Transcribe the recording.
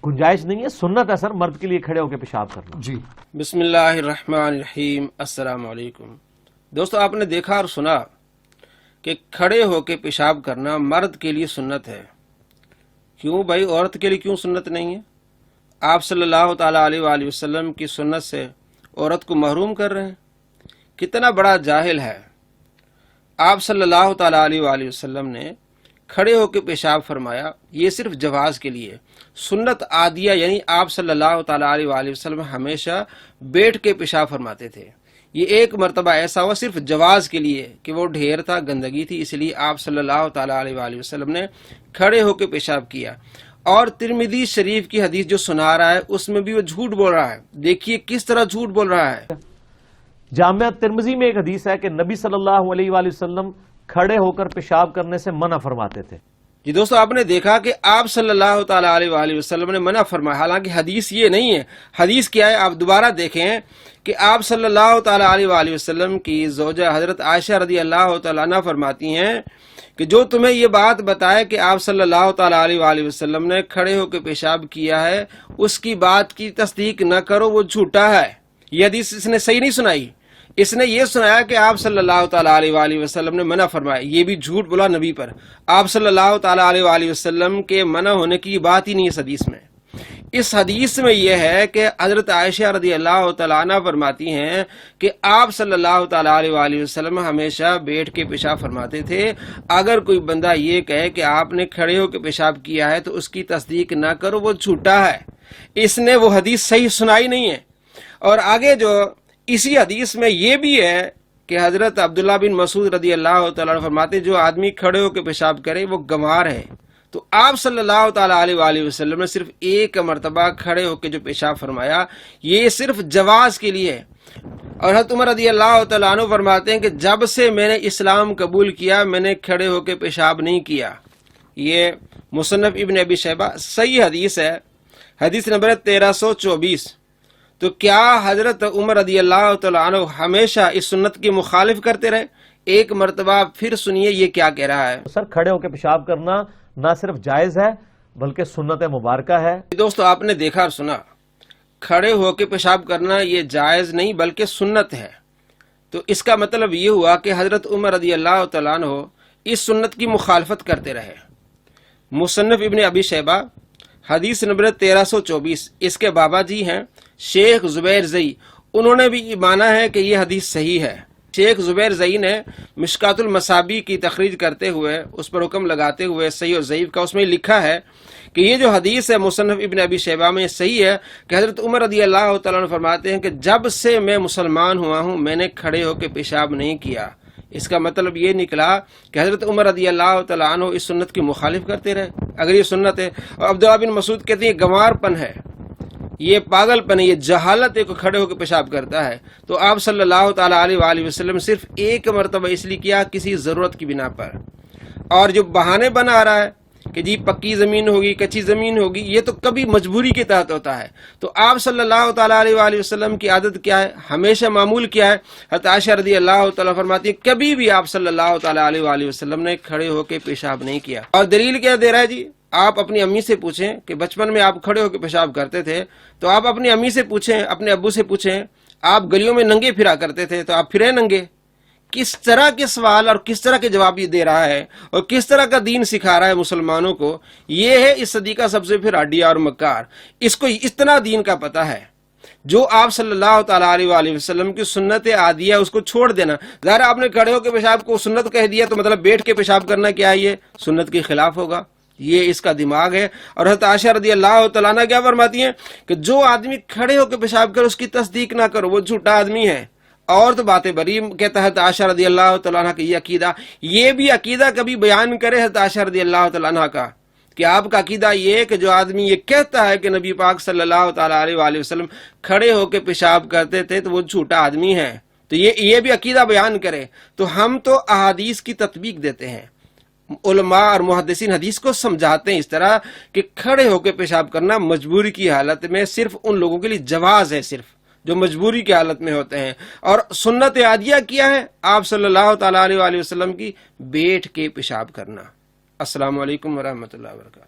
گنجائش نہیں ہے، سنت ہے سر مرد کے لیے کھڑے ہو کے پیشاب کرنا. جی بسم اللہ الرحمن الرحیم. السلام علیکم دوستو، آپ نے دیکھا اور سنا کہ کھڑے ہو کے پیشاب کرنا مرد کے لیے سنت ہے. کیوں بھائی، عورت کے لیے کیوں سنت نہیں ہے؟ آپ صلی اللہ تعالیٰ علیہ وآلہ وسلم کی سنت سے عورت کو محروم کر رہے ہیں. کتنا بڑا جاہل ہے. آپ صلی اللہ تعالیٰ علیہ وآلہ وسلم نے کھڑے ہو کے پیشاب فرمایا، یہ صرف جواز کے لیے. سنت عادیہ یعنی آپ صلی اللہ تعالیٰ علیہ وآلہ وسلم ہمیشہ بیٹھ کے پیشاب فرماتے تھے. یہ ایک مرتبہ ایسا ہوا صرف جواز کے لیے کہ وہ ڈھیر تھا، گندگی تھی، اس لیے آپ صلی اللہ تعالیٰ علیہ وآلہ وسلم نے کھڑے ہو کے پیشاب کیا. اور ترمذی شریف کی حدیث جو سنا رہا ہے اس میں بھی وہ جھوٹ بول رہا ہے. دیکھیے کس طرح جھوٹ بول رہا ہے. جامعہ ترمذی میں ایک حدیث ہے کہ نبی صلی اللہ علیہ وآلہ وسلم کھڑے ہو کر پیشاب کرنے سے منع فرماتے تھے. جی دوستو، آپ نے دیکھا کہ آپ صلی اللہ تعالیٰ علیہ وآلہ وسلم نے منع فرمایا، حالانکہ حدیث یہ نہیں ہے. حدیث کیا ہے؟ آپ دوبارہ دیکھیں کہ آپ صلی اللہ تعالیٰ علیہ وآلہ وسلم کی زوجہ حضرت عائشہ رضی اللہ تعالیٰ عنہ فرماتی ہیں کہ جو تمہیں یہ بات بتائے کہ آپ صلی اللہ تعالیٰ علیہ وآلہ وسلم نے کھڑے ہو کے پیشاب کیا ہے، اس کی بات کی تصدیق نہ کرو، وہ جھوٹا ہے. یہ حدیث اس نے صحیح نہیں سنائی. اس نے یہ سنایا کہ آپ صلی اللہ تعالیٰ علیہ وآلہ وسلم نے منع فرمایا. یہ بھی جھوٹ بولا نبی پر. آپ صلی اللہ تعالیٰ علیہ وآلہ وسلم کے منع ہونے کی بات ہی نہیں اس حدیث میں. اس حدیث میں یہ ہے کہ حضرت عائشہ رضی اللہ تعالیٰ عنہ فرماتی ہیں کہ آپ صلی اللہ تعالیٰ علیہ وآلہ وسلم ہمیشہ بیٹھ کے پیشاب فرماتے تھے. اگر کوئی بندہ یہ کہے کہ آپ نے کھڑے ہو کے پیشاب کیا ہے تو اس کی تصدیق نہ کرو، وہ جھوٹا ہے. اس نے وہ حدیث صحیح سنائی نہیں ہے. اور آگے جو اسی حدیث میں یہ بھی ہے کہ حضرت عبداللہ بن مسعود رضی اللہ تعالیٰ عنہ فرماتے جو آدمی کھڑے ہو کے پیشاب کرے وہ گنوار ہے. تو آپ صلی اللہ تعالیٰ علیہ وآلہ وسلم نے صرف ایک مرتبہ کھڑے ہو کے جو پیشاب فرمایا، یہ صرف جواز کے لیے ہے. اور حضرت عمر رضی اللہ تعالیٰ عنہ فرماتے ہیں کہ جب سے میں نے اسلام قبول کیا میں نے کھڑے ہو کے پیشاب نہیں کیا. یہ مصنف ابن ابی شیبہ صحیح حدیث ہے، حدیث نمبر 1324. تو کیا حضرت عمر رضی اللہ تعالیٰ عنہ ہمیشہ اس سنت کی مخالف کرتے رہے؟ ایک مرتبہ پھر سنیے یہ کیا کہہ رہا ہے. سر کھڑے ہو کے پیشاب کرنا نہ صرف جائز ہے بلکہ سنت مبارکہ ہے. دوستو، آپ نے دیکھا اور سنا، کھڑے ہو کے پیشاب کرنا یہ جائز نہیں بلکہ سنت ہے. تو اس کا مطلب یہ ہوا کہ حضرت عمر رضی اللہ تعالیٰ عنہ اس سنت کی مخالفت کرتے رہے. مصنف ابن ابی شیبہ حدیث نمبر 1324. اس کے بابا جی ہیں شیخ زبیر زئی، انہوں نے بھی مانا ہے کہ یہ حدیث صحیح ہے. شیخ زبیر زئی نے مشکات المصابیح کی تخریج کرتے ہوئے اس پر حکم لگاتے ہوئے صحیح و ضعیف کا اس میں لکھا ہے کہ یہ جو حدیث ہے مصنف ابن ابی شیبہ میں صحیح ہے کہ حضرت عمر رضی اللہ تعالیٰ عنہ فرماتے ہیں کہ جب سے میں مسلمان ہوا ہوں میں نے کھڑے ہو کے پیشاب نہیں کیا. اس کا مطلب یہ نکلا کہ حضرت عمر رضی اللہ تعالیٰ عنہ اس سنت کی مخالف کرتے رہے اگر یہ سنت ہے. اور عبداللہ بن مسعود کہتے ہیں یہ گنوار پن ہے، یہ پاگل پن ہے، یہ جہالت ہے کہ کھڑے ہو کے پیشاب کرتا ہے. تو آپ صلی اللہ تعالیٰ علیہ وآلہ وسلم صرف ایک مرتبہ اس لیے کیا کسی ضرورت کی بنا پر. اور جو بہانے بنا رہا ہے کہ جی پکی زمین ہوگی کچی زمین ہوگی، یہ تو کبھی مجبوری کے تحت ہوتا ہے. تو آپ صلی اللہ تعالیٰ علیہ وآلہ وسلم کی عادت کیا ہے، ہمیشہ معمول کیا ہے؟ حضرت عائشہ رضی اللہ تعالیٰ فرماتی ہے کبھی بھی آپ صلی اللہ تعالیٰ علیہ وآلہ وسلم نے کھڑے ہو کے پیشاب نہیں کیا. اور دلیل کیا دے رہا ہے جی؟ آپ اپنی امی سے پوچھیں کہ بچپن میں آپ کھڑے ہو کے پیشاب کرتے تھے تو آپ اپنی امی سے پوچھیں، اپنے ابو سے پوچھیں، آپ گلیوں میں ننگے پھرا کرتے تھے تو آپ پھرے ننگے؟ کس طرح کے سوال اور کس طرح کے جواب یہ دے رہا ہے اور کس طرح کا دین سکھا رہا ہے مسلمانوں کو. یہ ہے اس صدی کا سب سے پھر آڈیا اور مکار. اس کو اتنا دین کا پتہ ہے. جو آپ صلی اللہ تعالیٰ علیہ وآلہ وسلم کی سنت عادیہ اس کو چھوڑ دینا. ظاہر آپ نے کھڑے ہو کے پیشاب کو سنت کہہ دیا تو مطلب بیٹھ کے پیشاب کرنا کیا ہے، یہ سنت کے خلاف ہوگا. یہ اس کا دماغ ہے. اور حضرت عائشہ رضی اللہ تعالیٰ عنہ کیا فرماتی ہیں کہ جو آدمی کھڑے ہو کے پیشاب کرے اس کی تصدیق نہ کرو، وہ جھوٹا آدمی ہے. اور تو باتیں بری کہتا ہے حضرت عائشہ رضی اللہ تعالیٰ عنہ کی یہ عقیدہ، یہ بھی عقیدہ کبھی بیان کرے حضرت عائشہ رضی اللہ تعالیٰ عنہ کا کہ آپ کا عقیدہ یہ ہے کہ جو آدمی یہ کہتا ہے کہ نبی پاک صلی اللہ تعالیٰ علیہ وآلہ وسلم کھڑے ہو کے پیشاب کرتے تھے تو وہ جھوٹا آدمی ہے. تو یہ بھی عقیدہ بیان کرے. تو ہم تو احادیث کی تطبیق دیتے ہیں. علماء اور محدثین حدیث کو سمجھاتے ہیں اس طرح کہ کھڑے ہو کے پیشاب کرنا مجبوری کی حالت میں صرف ان لوگوں کے لیے جواز ہے، صرف جو مجبوری کی حالت میں ہوتے ہیں. اور سنت عادیہ کیا ہے؟ آپ صلی اللہ تعالیٰ علیہ وآلہ وسلم کی بیٹھ کے پیشاب کرنا. السلام علیکم ورحمۃ اللہ وبرکاتہ.